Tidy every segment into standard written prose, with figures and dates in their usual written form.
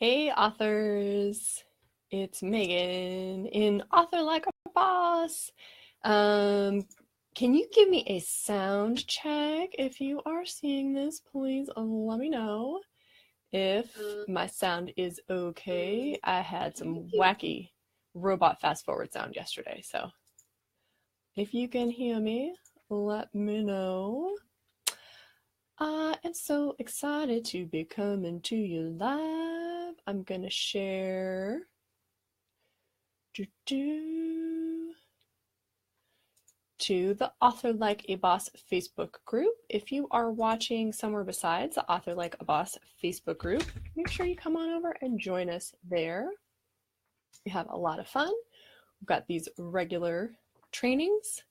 Hey authors, it's Megan in Author Like a Boss. Um, can you give me a sound check if you are seeing this? Please let me know if my sound is okay. I had some wacky robot fast forward sound yesterday, so if you can hear me, let me know. I am so excited to be coming to you live. I'm gonna share to the Author Like a Boss Facebook group. If you are watching somewhere besides the Author Like a Boss Facebook group, make sure you come on over and join us there. We have a lot of fun. We've got these regular trainings.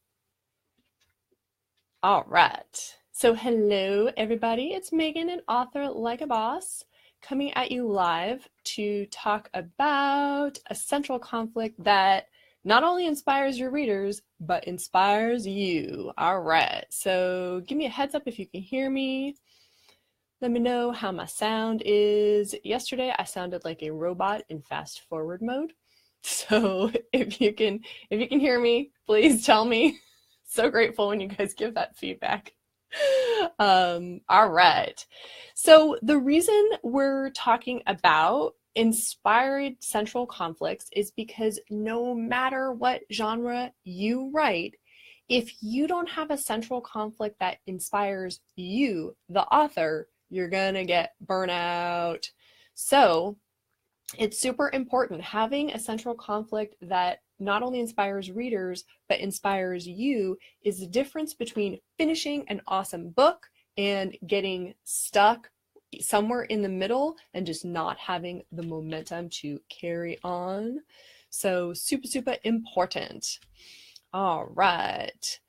All right. So hello, everybody. It's Megan and Author Like a Boss coming at you live to talk about a central conflict that not only inspires your readers, but inspires you. All right. So give me a heads up if you can hear me. Let me know how my sound is. Yesterday, I sounded like a robot in fast forward mode. So if you can hear me, please tell me. So grateful when you guys give that feedback. All right. So the reason we're talking about inspired central conflicts is because no matter what genre you write, if you don't have a central conflict that inspires you, the author, you're gonna get burnout. So it's super important having a central conflict that not only inspires readers, but inspires you is the difference between finishing an awesome book and getting stuck somewhere in the middle and just not having the momentum to carry on. So super, super important. All right.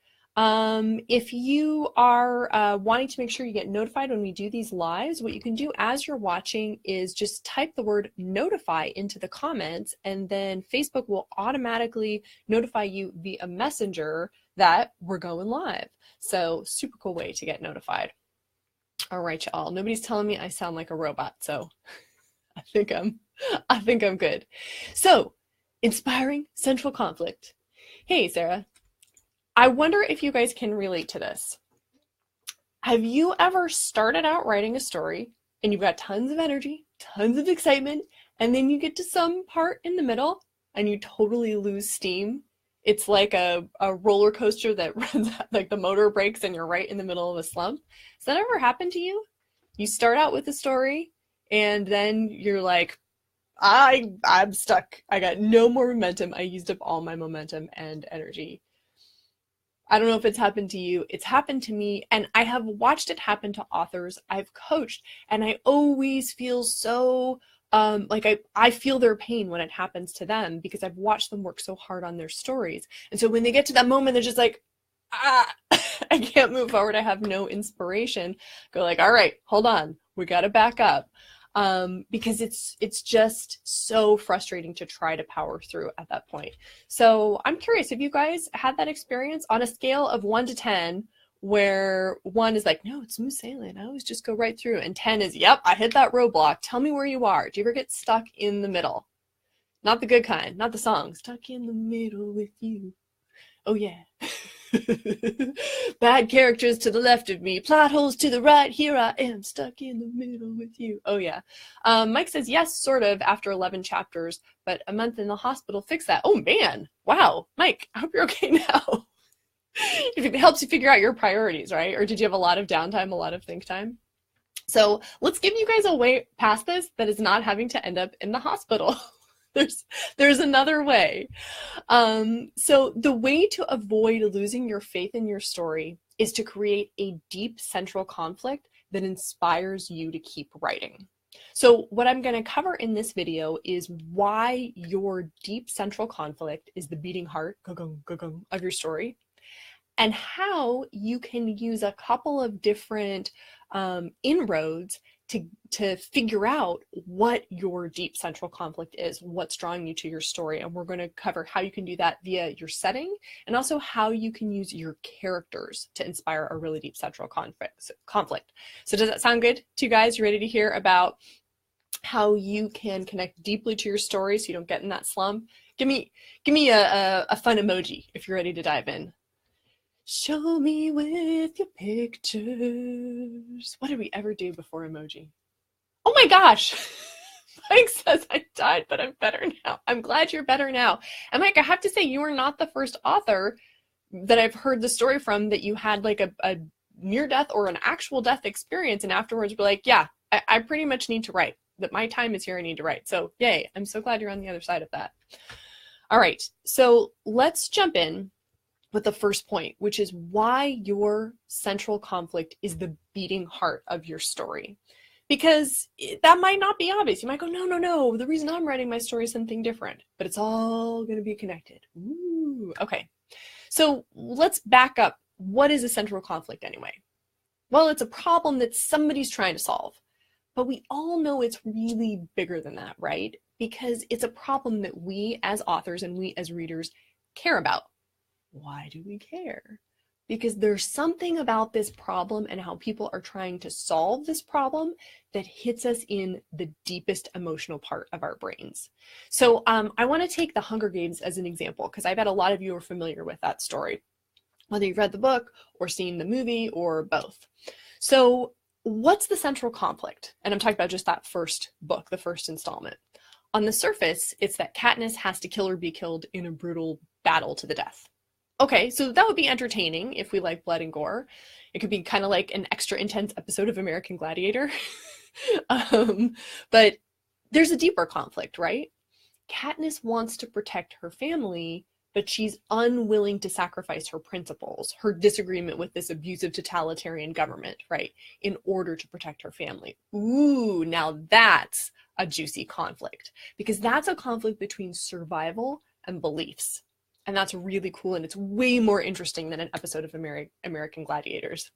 If you are wanting to make sure you get notified when we do these lives, what you can do as you're watching is just type the word notify into the comments, and then Facebook will automatically notify you via Messenger that we're going live. So super cool way to get notified. All right, y'all. Nobody's telling me I sound like a robot, so I think I'm good. So, inspiring central conflict. Hey, Sarah. I wonder if you guys can relate to this. Have you ever started out writing a story and you've got tons of energy, tons of excitement, and then you get to some part in the middle and you totally lose steam? It's like a roller coaster that runs out, like the motor breaks and you're right in the middle of a slump. Has that ever happened to you? You start out with a story and then you're like, I'm stuck. I got no more momentum. I used up all my momentum and energy. I don't know if it's happened to you. It's happened to me, and I have watched it happen to authors I've coached, and I always feel so like I feel their pain when it happens to them because I've watched them work so hard on their stories. And so when they get to that moment, they're just like, ah, I can't move forward. I have no inspiration. Go like, all right, hold on. We got to back up. Because it's just so frustrating to try to power through at that point. So I'm curious if you guys had that experience on a scale of 1 to 10, where 1 is like, no, it's smooth sailing, I always just go right through, and 10 is, yep, I hit that roadblock. Tell me where you are. Do you ever get stuck in the middle? Not the good kind, not the song. Stuck in the middle with you. Oh yeah. Bad characters to the left of me, plot holes to the right, here I am stuck in the middle with you. Oh yeah. Mike says yes, sort of, after 11 chapters, but a month in the hospital fixed that. Oh man, wow. Mike, I hope you're okay now. It helps you figure out your priorities, right? Or did you have a lot of downtime, a lot of think time? So let's give you guys a way past this that is not having to end up in the hospital. There's another way. So the way to avoid losing your faith in your story is to create a deep central conflict that inspires you to keep writing. So what I'm going to cover in this video is why your deep central conflict is the beating heart of your story, and how you can use a couple of different inroads to figure out what your deep central conflict is, what's drawing you to your story. And we're going to cover how you can do that via your setting, and also how you can use your characters to inspire a really deep central conflict. So does that sound good to you guys? You ready to hear about how you can connect deeply to your story so you don't get in that slump. Give me a fun emoji if you're ready to dive in. Show me with your pictures. What did we ever do before emoji? Oh my gosh. Mike says I died, but I'm better now. I'm glad you're better now. And Mike, I have to say, you are not the first author that I've heard the story from that you had like a near death or an actual death experience, and afterwards were like, yeah, I pretty much need to write. That my time is here, I need to write. So yay, I'm so glad you're on the other side of that. All right, so let's jump in with the first point, which is why your central conflict is the beating heart of your story. Because that might not be obvious. You might go, no, the reason I'm writing my story is something different, but it's all going to be connected. Ooh, okay. So let's back up. What is a central conflict anyway? Well, it's a problem that somebody's trying to solve, but we all know it's really bigger than that, right? Because it's a problem that we as authors and we as readers care about. Why do we care? Because there's something about this problem and how people are trying to solve this problem that hits us in the deepest emotional part of our brains. So I want to take the Hunger Games as an example, because I bet a lot of you are familiar with that story, whether you've read the book or seen the movie or both. So what's the central conflict? And I'm talking about just that first book, the first installment. On the surface, it's that Katniss has to kill or be killed in a brutal battle to the death. Okay, so that would be entertaining if we like blood and gore. It could be kind of like an extra intense episode of American Gladiator. But there's a deeper conflict, right? Katniss wants to protect her family, but she's unwilling to sacrifice her principles, her disagreement with this abusive totalitarian government, right, in order to protect her family. Ooh, now that's a juicy conflict, because that's a conflict between survival and beliefs. And that's really cool, and it's way more interesting than an episode of American Gladiators.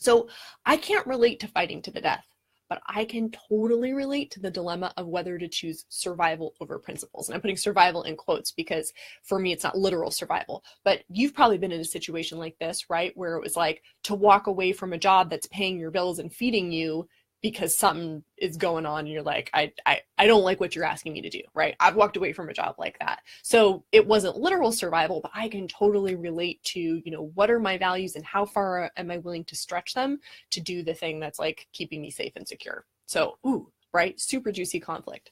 So I can't relate to fighting to the death, but I can totally relate to the dilemma of whether to choose survival over principles. And I'm putting survival in quotes because for me, it's not literal survival, but you've probably been in a situation like this, right? Where it was like to walk away from a job that's paying your bills and feeding you because something is going on and you're like, I don't like what you're asking me to do, right? I've walked away from a job like that. So it wasn't literal survival, but I can totally relate to, you know, what are my values and how far am I willing to stretch them to do the thing that's like keeping me safe and secure. So, ooh, right? Super juicy conflict.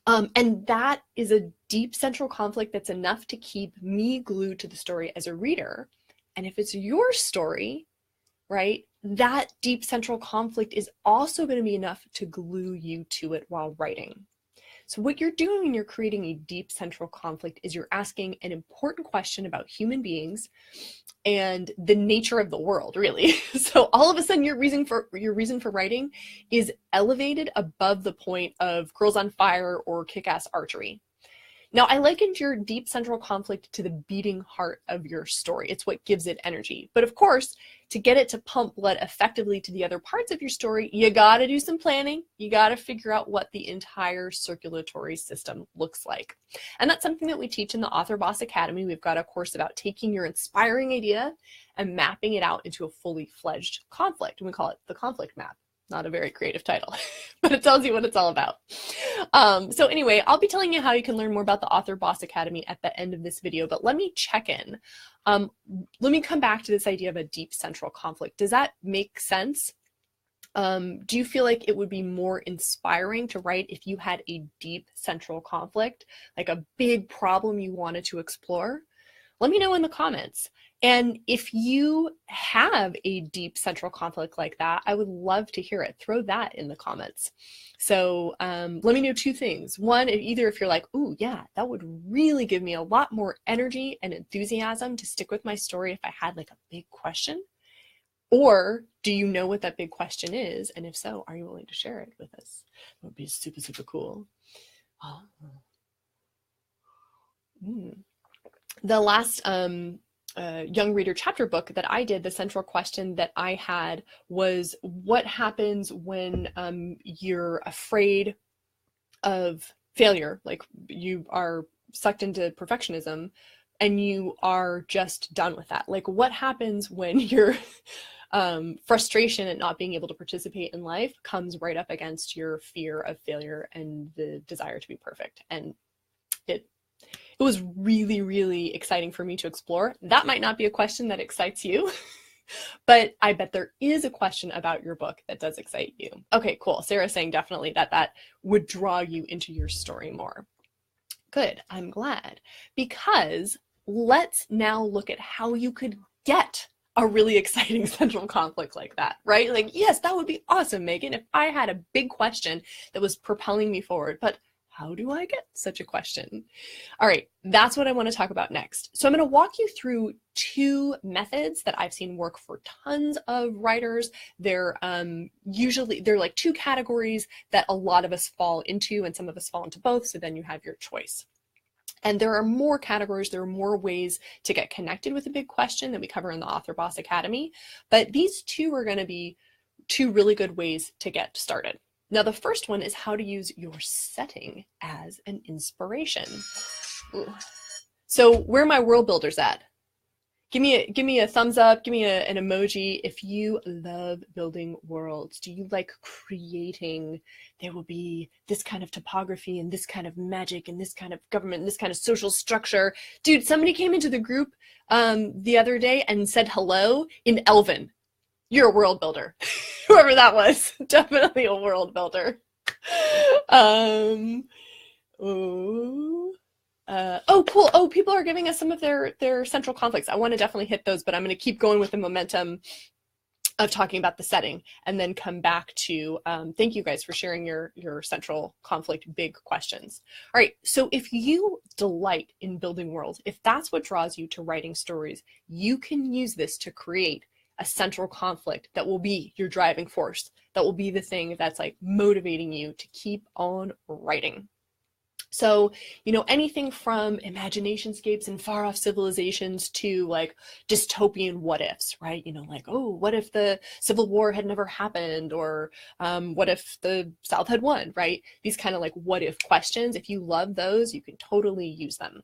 And that is a deep central conflict that's enough to keep me glued to the story as a reader. And if it's your story, right, that deep central conflict is also going to be enough to glue you to it while writing. So what you're doing when you're creating a deep central conflict is you're asking an important question about human beings and the nature of the world, really. So all of a sudden your reason for writing is elevated above the point of Girls on Fire or Kick-Ass Archery. Now, I likened your deep central conflict to the beating heart of your story. It's what gives it energy. But of course, to get it to pump blood effectively to the other parts of your story, you got to do some planning. You got to figure out what the entire circulatory system looks like. And that's something that we teach in the Author Boss Academy. We've got a course about taking your inspiring idea and mapping it out into a fully fledged conflict. And we call it the conflict map. Not a very creative title, but it tells you what it's all about. So anyway, I'll be telling you how you can learn more about the Author Boss Academy at the end of this video, but let me check in. Let me come back to this idea of a deep central conflict. Does that make sense? Do you feel like it would be more inspiring to write if you had a deep central conflict, like a big problem you wanted to explore? Let me know in the comments. And if you have a deep central conflict like that, I would love to hear it. Throw that in the comments. So let me know two things. One, either if you're like, ooh, yeah, that would really give me a lot more energy and enthusiasm to stick with my story if I had like a big question. Or do you know what that big question is? And if so, are you willing to share it with us? That would be super, super cool. Oh. The last young reader chapter book that I did, the central question that I had was, what happens when you're afraid of failure, like you are sucked into perfectionism and you are just done with that? Like what happens when you're frustration at not being able to participate in life comes right up against your fear of failure and the desire to be perfect. And it was really, really exciting for me to explore. That might not be a question that excites you, but I bet there is a question about your book that does excite you. Okay, cool. Sarah's saying definitely that would draw you into your story more. Good, I'm glad. Because let's now look at how you could get a really exciting central conflict like that, right? Like, yes, that would be awesome, Megan, if I had a big question that was propelling me forward, but how do I get such a question? All right, that's what I want to talk about next. So I'm going to walk you through two methods that I've seen work for tons of writers. They're like two categories that a lot of us fall into, and some of us fall into both, so then you have your choice. And there are more categories, there are more ways to get connected with a big question that we cover in the Author Boss Academy, but these two are going to be two really good ways to get started. Now, the first one is how to use your setting as an inspiration. Ooh. So where are my world builders at? Give me a thumbs up, give me an emoji if you love building worlds. Do you like creating, there will be this kind of topography and this kind of magic and this kind of government and this kind of social structure. Dude, somebody came into the group the other day and said hello in Elven. You're a world builder. Whoever that was, definitely a world builder. Oh, cool. Oh, people are giving us some of their central conflicts. I want to definitely hit those, but I'm going to keep going with the momentum of talking about the setting and then come back to, thank you guys for sharing your central conflict big questions. All right, so if you delight in building worlds, if that's what draws you to writing stories, you can use this to create a central conflict that will be your driving force, that will be the thing that's like motivating you to keep on writing. So, you know, anything from imaginationscapes and far off civilizations to like dystopian what ifs, right? You know, like, oh, what if the Civil War had never happened? Or what if the South had won, right? These kind of like what if questions. If you love those, you can totally use them.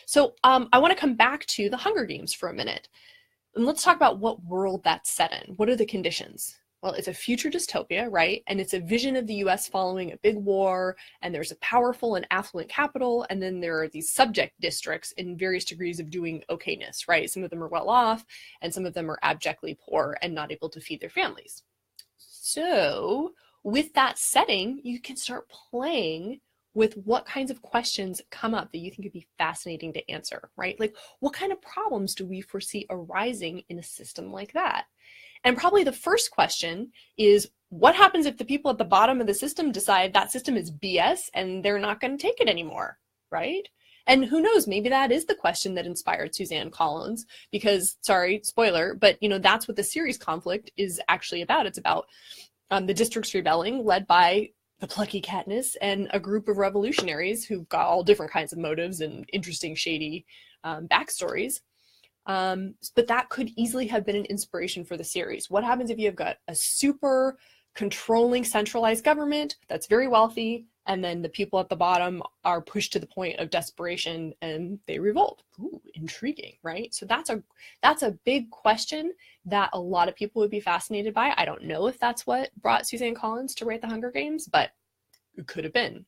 So I want to come back to the Hunger Games for a minute. And let's talk about what world that's set in. What are the conditions? Well, it's a future dystopia, right? And it's a vision of the US following a big war, and there's a powerful and affluent capital, and then there are these subject districts in various degrees of doing okayness, right? Some of them are well off, and some of them are abjectly poor and not able to feed their families. So with that setting, you can start playing with what kinds of questions come up that you think would be fascinating to answer, right? Like, what kind of problems do we foresee arising in a system like that? And probably the first question is, what happens if the people at the bottom of the system decide that system is BS and they're not going to take it anymore, right? And who knows, maybe that is the question that inspired Suzanne Collins, because, sorry, spoiler, but you know, that's what the series conflict is actually about. It's about the districts rebelling, led by the plucky Katniss and a group of revolutionaries who've got all different kinds of motives and interesting, shady backstories. But that could easily have been an inspiration for the series. What happens if you've got a super controlling centralized government that's very wealthy, and then the people at the bottom are pushed to the point of desperation and they revolt? Ooh, intriguing, right? So that's a big question that a lot of people would be fascinated by. I don't know if that's what brought Suzanne Collins to write The Hunger Games, but it could have been.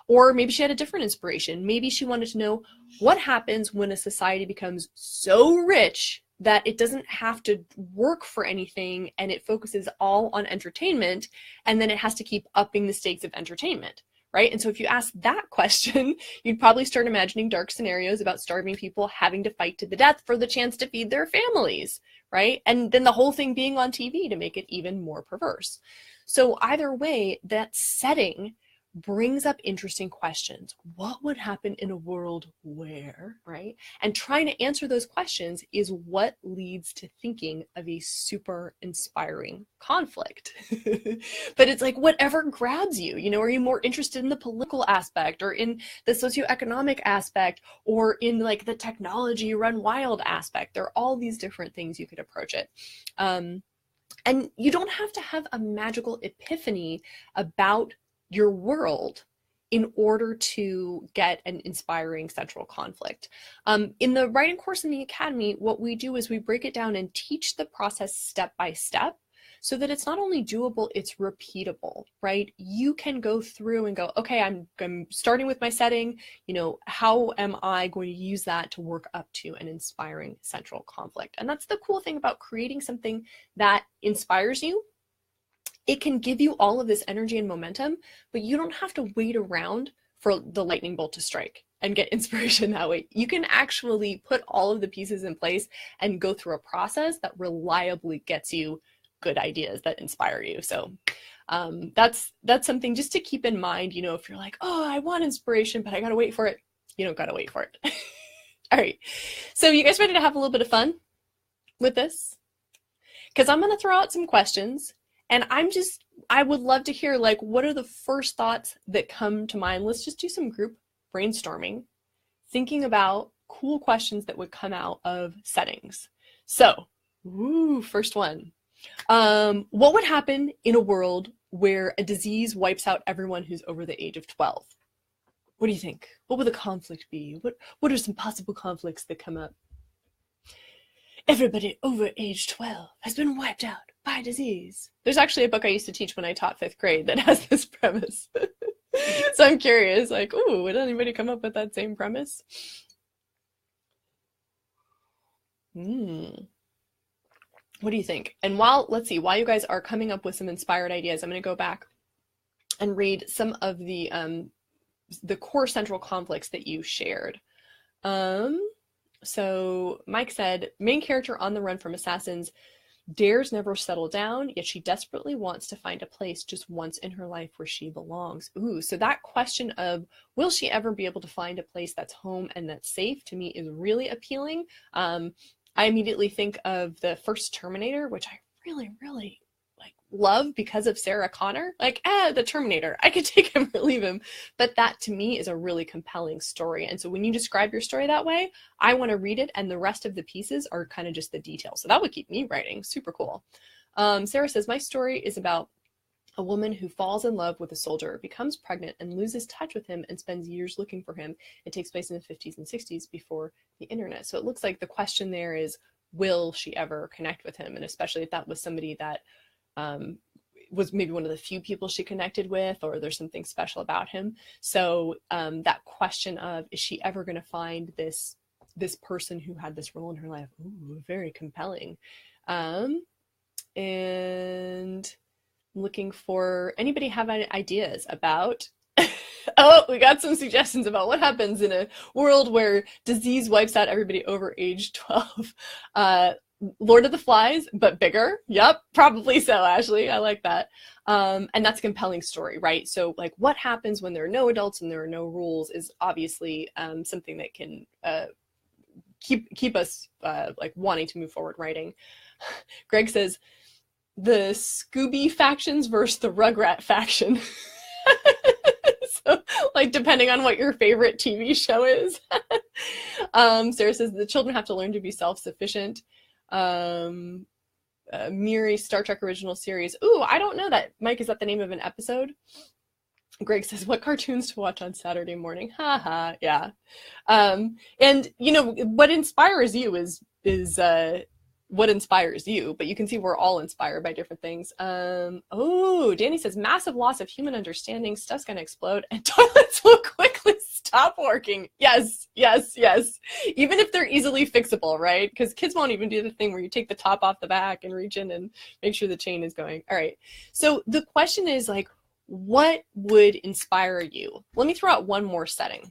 Or maybe she had a different inspiration. Maybe she wanted to know what happens when a society becomes so rich that it doesn't have to work for anything and it focuses all on entertainment, and then it has to keep upping the stakes of entertainment, right? And so if you ask that question, you'd probably start imagining dark scenarios about starving people having to fight to the death for the chance to feed their families, right? And then the whole thing being on TV to make it even more perverse. So either way, that setting brings up interesting questions. What would happen in a world where, right? And trying to answer those questions is what leads to thinking of a super inspiring conflict. But it's like whatever grabs you, you know, are you more interested in the political aspect or in the socioeconomic aspect or in like the technology run wild aspect? There are all these different things you could approach it. And you don't have to have a magical epiphany about your world in order to get an inspiring central conflict. In the writing course in the Academy, what we do is we break it down and teach the process step by step, so that it's not only doable, it's repeatable, right? You can go through and go, okay, I'm starting with my setting, how am I going to use that to work up to an inspiring central conflict? And that's the cool thing about creating something that inspires you. It can give you all of this energy and momentum, but you don't have to wait around for the lightning bolt to strike and get inspiration that way. You can actually put all of the pieces in place and go through a process that reliably gets you good ideas that inspire you. So that's something just to keep in mind, if you're like, oh, I want inspiration, but I gotta wait for it. You don't gotta wait for it. All right. So you guys ready to have a little bit of fun with this? Because I'm gonna throw out some questions, and I would love to hear, like, what are the first thoughts that come to mind? Let's just do some group brainstorming, thinking about cool questions that would come out of settings. So, first one. What would happen in a world where a disease wipes out everyone who's over the age of 12? What do you think? What would the conflict be? What are some possible conflicts that come up? Everybody over age 12 has been wiped out by disease. There's actually a book I used to teach when I taught 5th grade that has this premise. So I'm curious, like, would anybody come up with that same premise? What do you think? And while you guys are coming up with some inspired ideas, I'm going to go back and read some of the core central conflicts that you shared. So Mike said, main character on the run from assassins dares never settle down, yet she desperately wants to find a place just once in her life where she belongs. So that question of, will she ever be able to find a place that's home and that's safe, to me is really appealing. I immediately think of the first Terminator, which I really, really love because of Sarah Connor. The Terminator, I could take him or leave him. But that to me is a really compelling story. And so when you describe your story that way, I want to read it, and the rest of the pieces are kind of just the details. So that would keep me writing. Super cool. Sarah says, my story is about a woman who falls in love with a soldier, becomes pregnant, and loses touch with him and spends years looking for him. It takes place in the 50s and 60s before the internet. So it looks like the question there is, will she ever connect with him? And especially if that was somebody that was maybe one of the few people she connected with, or there's something special about him. So that question of, is she ever going to find this person who had this role in her life? Very compelling. And looking for anybody have any ideas about we got some suggestions about what happens in a world where disease wipes out everybody over age 12. Lord of the Flies, but bigger. Yep, probably so, Ashley. I like that. And that's a compelling story, right? So what happens when there are no adults and there are no rules is obviously something that can keep us wanting to move forward writing. Greg says, the Scooby factions versus the Rugrat faction. So, depending on what your favorite TV show is. Sarah says, the children have to learn to be self-sufficient. Miri, Star Trek original series. I don't know that. Mike, is that the name of an episode? Greg says, what cartoons to watch on Saturday morning? Haha, yeah. And what inspires you is what inspires you, but you can see we're all inspired by different things. Danny says, massive loss of human understanding, stuff's gonna explode, and toilets will quickly stop working. Yes. Even if they're easily fixable, right? Because kids won't even do the thing where you take the top off the back and reach in and make sure the chain is going. All right. So the question is what would inspire you? Let me throw out one more setting.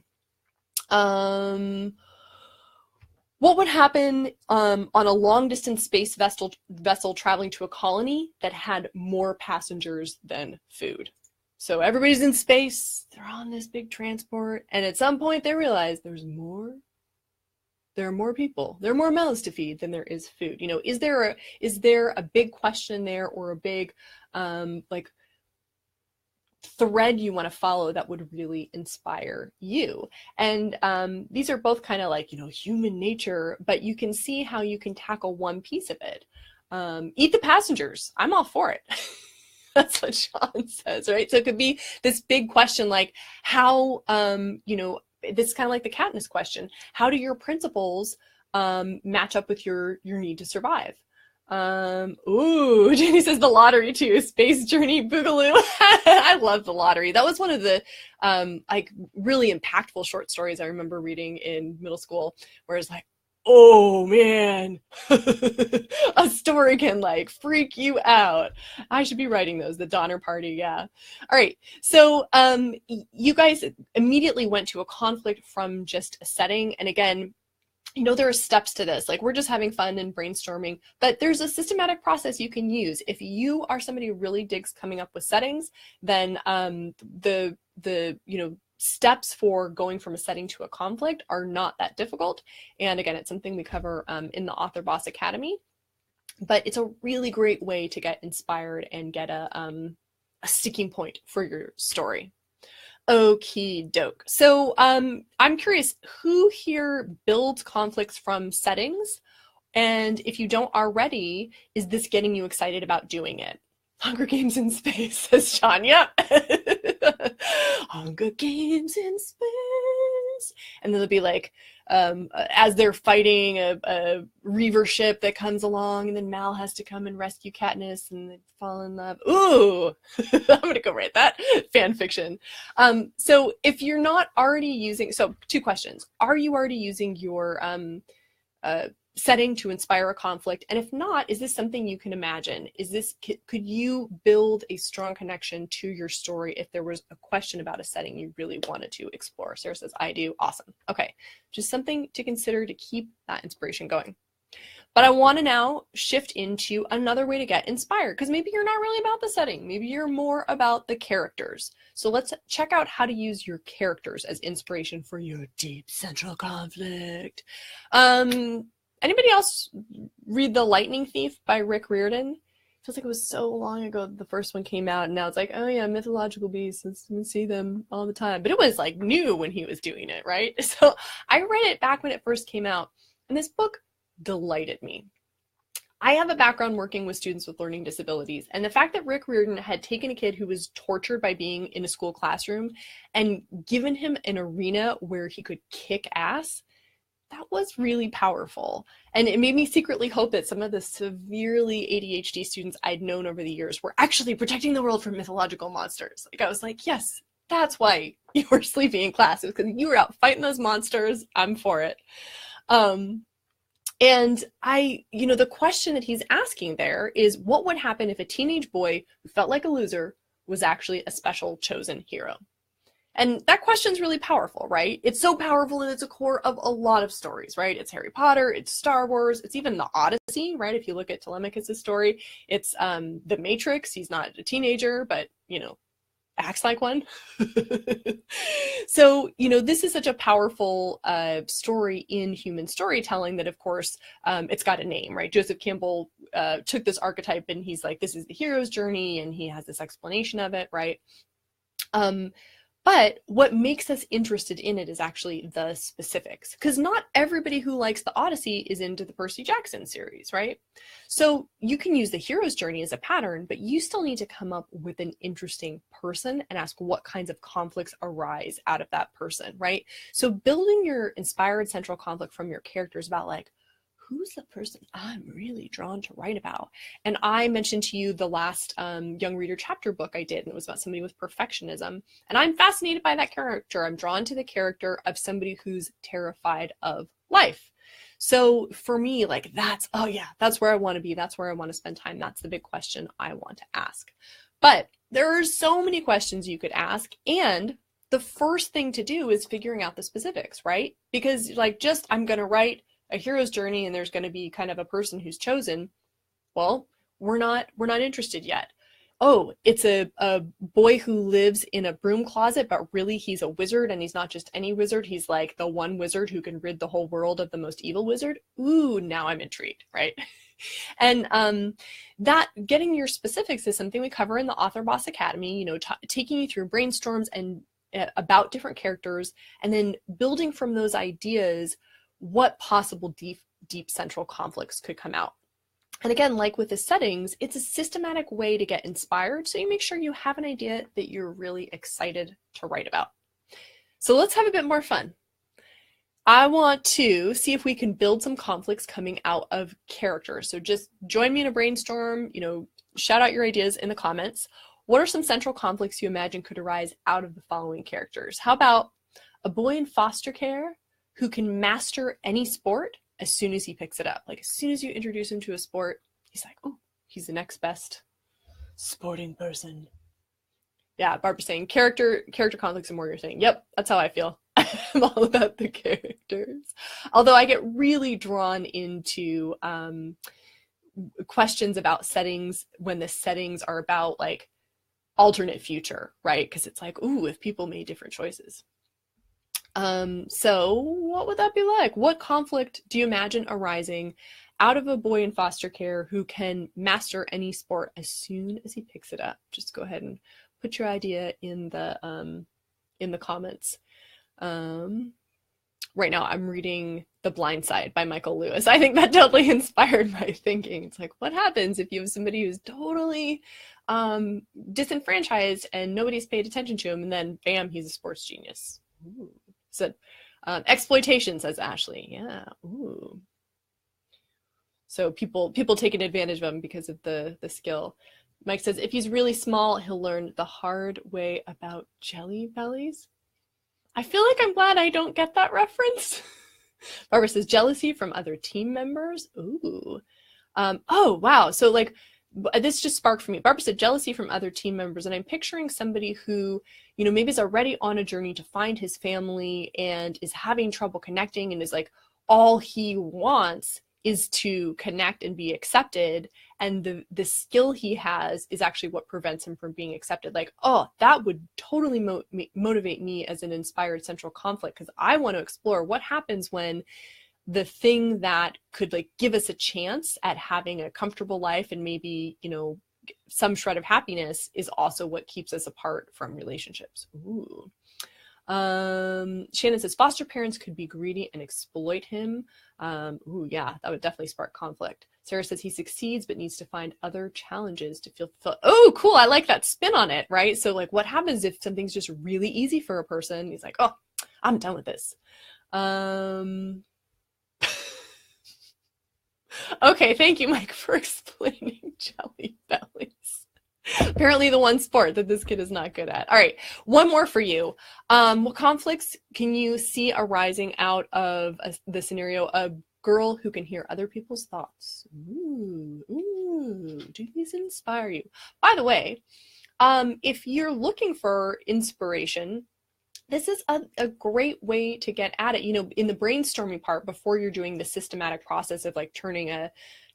What would happen on a long-distance space vessel traveling to a colony that had more passengers than food? So everybody's in space, they're on this big transport, and at some point they realize there are more people, there are more mouths to feed than there is food. Is there a big question there, or a big thread you want to follow that would really inspire you? And these are both kind of human nature, but you can see how you can tackle one piece of it. Eat the passengers. I'm all for it. That's what Sean says, right? So it could be this big question like how, this is kind of like the Katniss question. How do your principles match up with your need to survive? Ooh, Jenny says the lottery too. Space Journey Boogaloo. I love the lottery. That was one of the like really impactful short stories I remember reading in middle school, where it's like, oh man, a story can like freak you out. I should be writing those, the Donner Party, yeah. All right, so you guys immediately went to a conflict from just a setting, and again, there are steps to this. Like, we're just having fun and brainstorming, but there's a systematic process you can use. If you are somebody who really digs coming up with settings, then the steps for going from a setting to a conflict are not that difficult. And again, it's something we cover in the Author Boss Academy, but it's a really great way to get inspired and get a sticking point for your story. Okie doke. So I'm curious, who here builds conflicts from settings? And if you don't already, is this getting you excited about doing it? Hunger Games in Space, says Sean. Yep. Hunger Games in Space. And then they'll be like, as they're fighting a Reaver ship that comes along, and then Mal has to come and rescue Katniss, and they fall in love. Ooh, I'm gonna go write that fan fiction. So if you're not already using, so 2 questions: are you already using your setting to inspire a conflict? And if not, is this something you can imagine? Could you build a strong connection to your story if there was a question about a setting you really wanted to explore? Sarah says, I do. Awesome. Okay, just something to consider to keep that inspiration going. But I want to now shift into another way to get inspired, because maybe you're not really about the setting. Maybe you're more about the characters. So let's check out how to use your characters as inspiration for your deep central conflict. Anybody else read The Lightning Thief by Rick Riordan? Feels like it was so long ago the first one came out, and now it's like, oh yeah, mythological beasts, we see them all the time. But it was like new when he was doing it, right? So I read it back when it first came out, and this book delighted me. I have a background working with students with learning disabilities, and the fact that Rick Riordan had taken a kid who was tortured by being in a school classroom and given him an arena where he could kick ass, that was really powerful. And it made me secretly hope that some of the severely ADHD students I'd known over the years were actually protecting the world from mythological monsters. Like, I was like, yes, that's why you were sleeping in class, because you were out fighting those monsters. I'm for it. And the question that he's asking there is, what would happen if a teenage boy who felt like a loser was actually a special chosen hero? And that question's really powerful, right? It's so powerful that it's a core of a lot of stories, right? It's Harry Potter, it's Star Wars, it's even the Odyssey, right? If you look at Telemachus' story, it's the Matrix. He's not a teenager, but, acts like one. So, this is such a powerful story in human storytelling that, of course, it's got a name, right? Joseph Campbell took this archetype, and he's like, this is the hero's journey, and he has this explanation of it, right? But what makes us interested in it is actually the specifics, because not everybody who likes the Odyssey is into the Percy Jackson series, right? So you can use the hero's journey as a pattern, but you still need to come up with an interesting person and ask what kinds of conflicts arise out of that person, right? So building your inspired central conflict from your characters about, like, who's the person I'm really drawn to write about? And I mentioned to you the last young reader chapter book I did, and it was about somebody with perfectionism. And I'm fascinated by that character. I'm drawn to the character of somebody who's terrified of life. So for me, like, that's where I want to be. That's where I want to spend time. That's the big question I want to ask. But there are so many questions you could ask, and the first thing to do is figuring out the specifics, right? Because, like, just I'm going to write a hero's journey and there's going to be kind of a person who's chosen, well, we're not interested yet. Oh, it's a boy who lives in a broom closet, but really he's a wizard, and he's not just any wizard. He's like the one wizard who can rid the whole world of the most evil wizard. Ooh, now I'm intrigued, right? And that getting your specifics is something we cover in the Author Boss Academy, taking you through brainstorms and about different characters, and then building from those ideas what possible deep central conflicts could come out. And again, like with the settings, it's a systematic way to get inspired, so you make sure you have an idea that you're really excited to write about. So let's have a bit more fun. I want to see if we can build some conflicts coming out of characters. So just join me in a brainstorm, shout out your ideas in the comments. What are some central conflicts you imagine could arise out of the following characters? How about a boy in foster care who can master any sport as soon as he picks it up? Like as soon as you introduce him to a sport, he's like, oh, he's the next best sporting person. Yeah, Barbara's saying character conflicts and more. You're saying, yep, that's how I feel. I'm all about the characters. Although I get really drawn into questions about settings when the settings are about like alternate future, right? Because it's like, ooh, if people made different choices. So what would that be like? What conflict do you imagine arising out of a boy in foster care who can master any sport as soon as he picks it up? Just go ahead and put your idea in the comments. Right now I'm reading The Blind Side by Michael Lewis. I think that totally inspired my thinking. It's like, what happens if you have somebody who's totally disenfranchised and nobody's paid attention to him, and then bam, he's a sports genius. Ooh. So exploitation, says Ashley. Yeah. Ooh. So people taking advantage of him because of the skill. Mike says, if he's really small, he'll learn the hard way about jelly bellies. I feel like I'm glad I don't get that reference. Barbara says, jealousy from other team members. Ooh. Oh, wow. So like, this just sparked for me. Barbara said jealousy from other team members, and I'm picturing somebody who, maybe is already on a journey to find his family and is having trouble connecting, and is like, all he wants is to connect and be accepted, and the skill he has is actually what prevents him from being accepted. Like, oh, that would totally motivate me as an inspired central conflict, because I want to explore what happens when the thing that could like give us a chance at having a comfortable life and maybe, some shred of happiness is also what keeps us apart from relationships. Ooh. Shannon says foster parents could be greedy and exploit him. Ooh, yeah, that would definitely spark conflict. Sarah says he succeeds but needs to find other challenges to feel fulfilled. Oh, cool. I like that spin on it, right? So like, what happens if something's just really easy for a person? He's like, oh, I'm done with this. Okay, thank you, Mike, for explaining jelly bellies. Apparently the one sport that this kid is not good at. All right, one more for you. What conflicts can you see arising out of the scenario, a girl who can hear other people's thoughts? Ooh, do these inspire you? By the way, if you're looking for inspiration, this is a great way to get at it. In the brainstorming part, before you're doing the systematic process of like turning a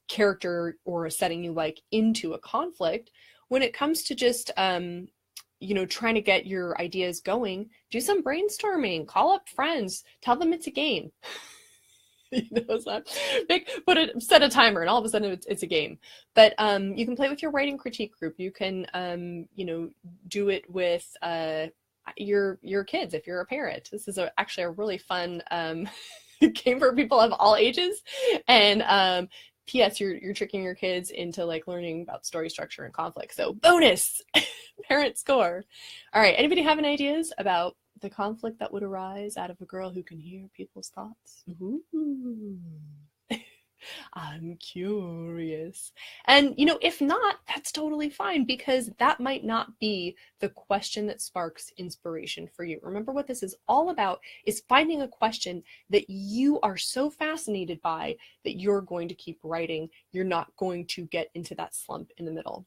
character or a setting you like into a conflict, when it comes to just, trying to get your ideas going, do some brainstorming, call up friends, tell them it's a game. Set a timer and all of a sudden it's a game. But you can play with your writing critique group. You can, do it with, your kids if you're a parent. This is actually a really fun game for people of all ages. And P.S. you're tricking your kids into like learning about story structure and conflict. So bonus parent score. All right, anybody have any ideas about the conflict that would arise out of a girl who can hear people's thoughts? Ooh. I'm curious. And, if not, that's totally fine, because that might not be the question that sparks inspiration for you. Remember, what this is all about is finding a question that you are so fascinated by that you're going to keep writing. You're not going to get into that slump in the middle.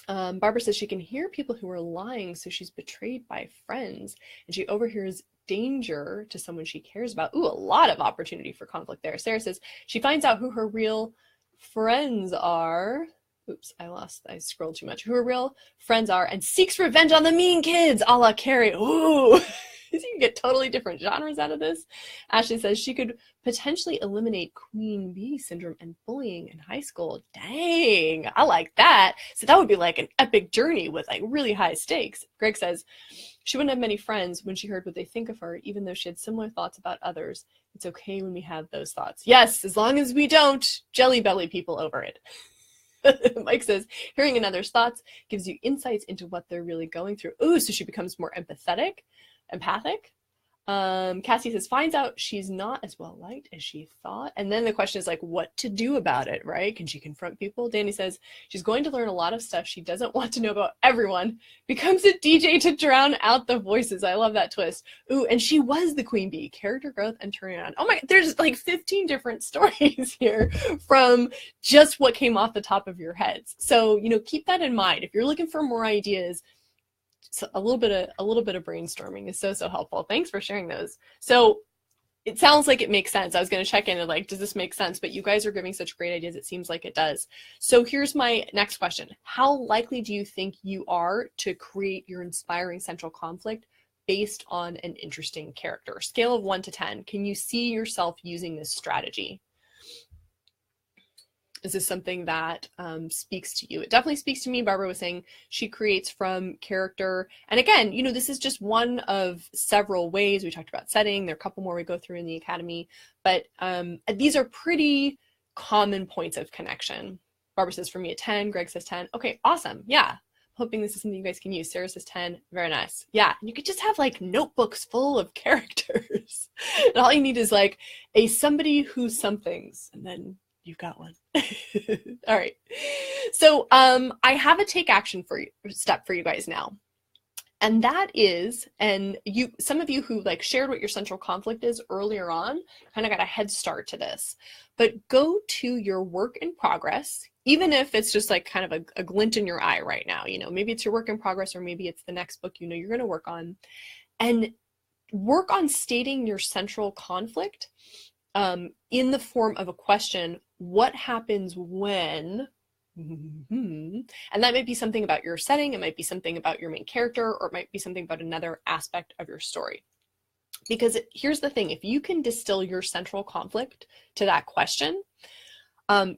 Barbara says she can hear people who are lying, so she's betrayed by friends, and she overhears danger to someone she cares about. Ooh, a lot of opportunity for conflict there. Sarah says she finds out who her real friends are. Oops, I scrolled too much. Who her real friends are, and seeks revenge on the mean kids, a la Carrie. Ooh. You can get totally different genres out of this. Ashley says she could potentially eliminate queen bee syndrome and bullying in high school. Dang, I like that. So that would be like an epic journey with like really high stakes. Greg says she wouldn't have many friends when she heard what they think of her, even though she had similar thoughts about others. It's okay when we have those thoughts. Yes, as long as we don't jelly belly people over it. Mike says, hearing another's thoughts gives you insights into what they're really going through. Ooh, so she becomes more empathic. Cassie says, finds out she's not as well liked as she thought. And then the question is like, what to do about it, right? Can she confront people? Danny says, she's going to learn a lot of stuff she doesn't want to know about everyone. Becomes a DJ to drown out the voices. I love that twist. Ooh, and she was the queen bee. Character growth and turning around. Oh my, there's like 15 different stories here from just what came off the top of your heads. So, you know, keep that in mind. If you're looking for more ideas, so a little bit of brainstorming is so helpful. Thanks for sharing those. So it sounds like it makes sense. I was going to check in and like, does this make sense? But you guys are giving such great ideas. It seems like it does. So here's my next question. How likely do you think you are to create your inspiring central conflict based on an interesting character? Scale of 1 to 10. Can you see yourself using this strategy? Is this something that speaks to you? It definitely speaks to me. Barbara was saying she creates from character. And again, you know, this is just one of several ways. We talked about setting. There are a couple more we go through in the academy. But these are pretty common points of connection. Barbara says, for me, a 10. Greg says 10. Okay, awesome. Yeah. Hoping this is something you guys can use. Sarah says 10. Very nice. Yeah. And you could just have like notebooks full of characters. And all you need is like a somebody who somethings. And then you've got one. All right. So I have a take action step for you guys now. And that is, and some of you who like shared what your central conflict is earlier on, kind of got a head start to this, but go to your work in progress, even if it's just like kind of a glint in your eye right now, you know, maybe it's your work in progress, or maybe it's the next book, you know, you're going to work on, and work on stating your central conflict in the form of a question. What happens when, and that might be something about your setting, it might be something about your main character, or it might be something about another aspect of your story. Because here's the thing, if you can distill your central conflict to that question,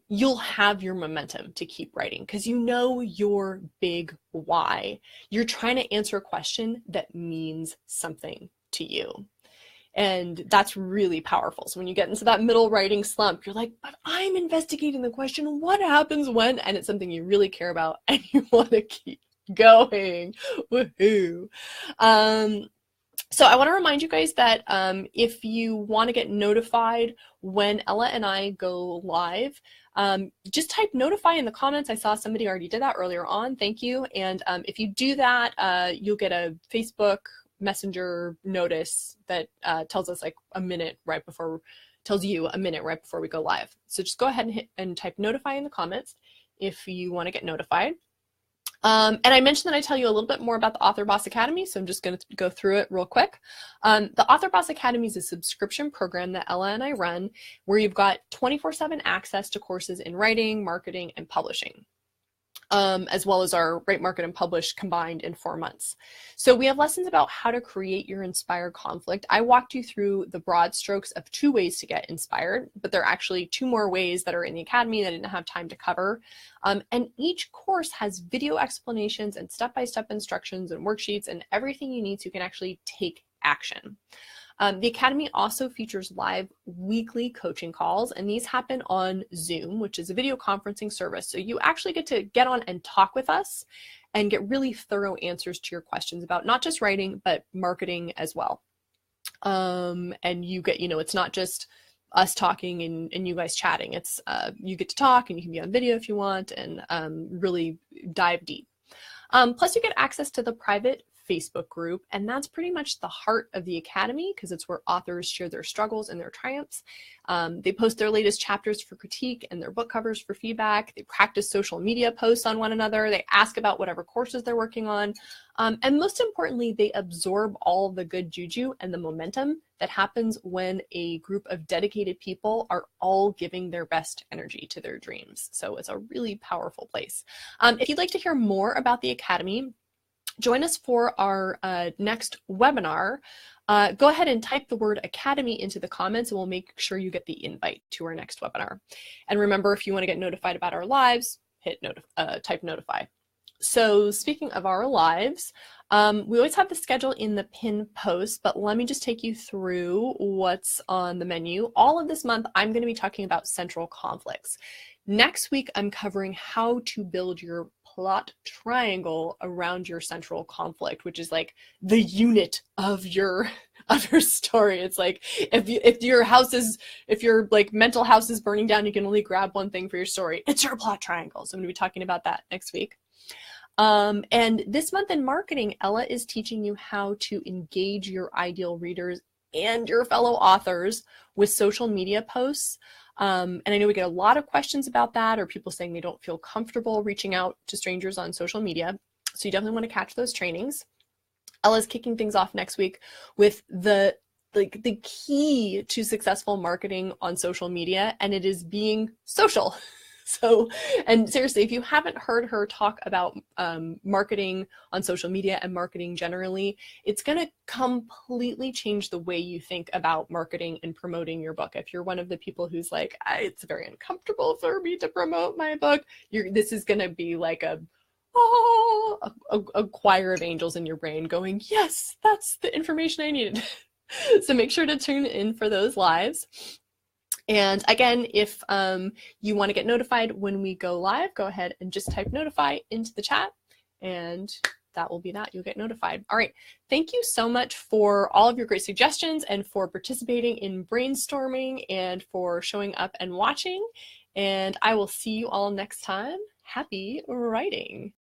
you'll have your momentum to keep writing, because you know your big why. You're trying to answer a question that means something to you. And that's really powerful. So when you get into that middle writing slump, you're like, but I'm investigating the question, what happens when? And it's something you really care about and you want to keep going. Woohoo. So I want to remind you guys that if you want to get notified when Ella and I go live, just type notify in the comments. I saw somebody already did that earlier on. Thank you. And if you do that, you'll get a Facebook Messenger notice that tells us like tells you a minute right before we go live. So just go ahead and type notify in the comments if you want to get notified. And I mentioned that I tell you a little bit more about the Author Boss Academy, so I'm just going to go through it real quick. The Author Boss Academy is a subscription program that Ella and I run, where you've got 24/7 access to courses in writing, marketing, and publishing. As well as our Write, Market, and Publish combined in 4 months. So we have lessons about how to create your inspired conflict. I walked you through the broad strokes of 2 ways to get inspired, but there are actually 2 more ways that are in the Academy that I didn't have time to cover. And each course has video explanations and step-by-step instructions and worksheets and everything you need so you can actually take action. The Academy also features live weekly coaching calls, and these happen on Zoom, which is a video conferencing service. So you actually get to get on and talk with us and get really thorough answers to your questions about not just writing, but marketing as well. And you get, you know, it's not just us talking and you guys chatting. It's you get to talk, and you can be on video if you want, and really dive deep. Plus you get access to the private Facebook group, and that's pretty much the heart of the Academy, because it's where authors share their struggles and their triumphs. They post their latest chapters for critique and their book covers for feedback. They practice social media posts on one another. They ask about whatever courses they're working on. And most importantly, they absorb all the good juju and the momentum that happens when a group of dedicated people are all giving their best energy to their dreams. So it's a really powerful place. If you'd like to hear more about the Academy, join us for our next webinar. Go ahead and type the word Academy into the comments and we'll make sure you get the invite to our next webinar. And remember, if you want to get notified about our lives, type notify. So speaking of our lives, we always have the schedule in the pin post, but let me just take you through what's on the menu. All of this month, I'm going to be talking about central conflicts. Next week, I'm covering how to build your plot triangle around your central conflict, which is like the unit of your story. It's like if your like mental house is burning down, you can only grab one thing for your story. It's your plot triangle. So I'm going to be talking about that next week. And this month in marketing, Ella is teaching you how to engage your ideal readers and your fellow authors with social media posts. And I know we get a lot of questions about that, or people saying they don't feel comfortable reaching out to strangers on social media. So you definitely want to catch those trainings. Ella's kicking things off next week with the key to successful marketing on social media, and it is being social. So, and seriously, if you haven't heard her talk about marketing on social media and marketing generally, it's going to completely change the way you think about marketing and promoting your book. If you're one of the people who's like, it's very uncomfortable for me to promote my book, this is going to be like a choir of angels in your brain going, yes, that's the information I needed. So make sure to tune in for those lives. And again, if you want to get notified when we go live, go ahead and just type notify into the chat and that will be that. You'll get notified. All right. Thank you so much for all of your great suggestions and for participating in brainstorming and for showing up and watching. And I will see you all next time. Happy writing.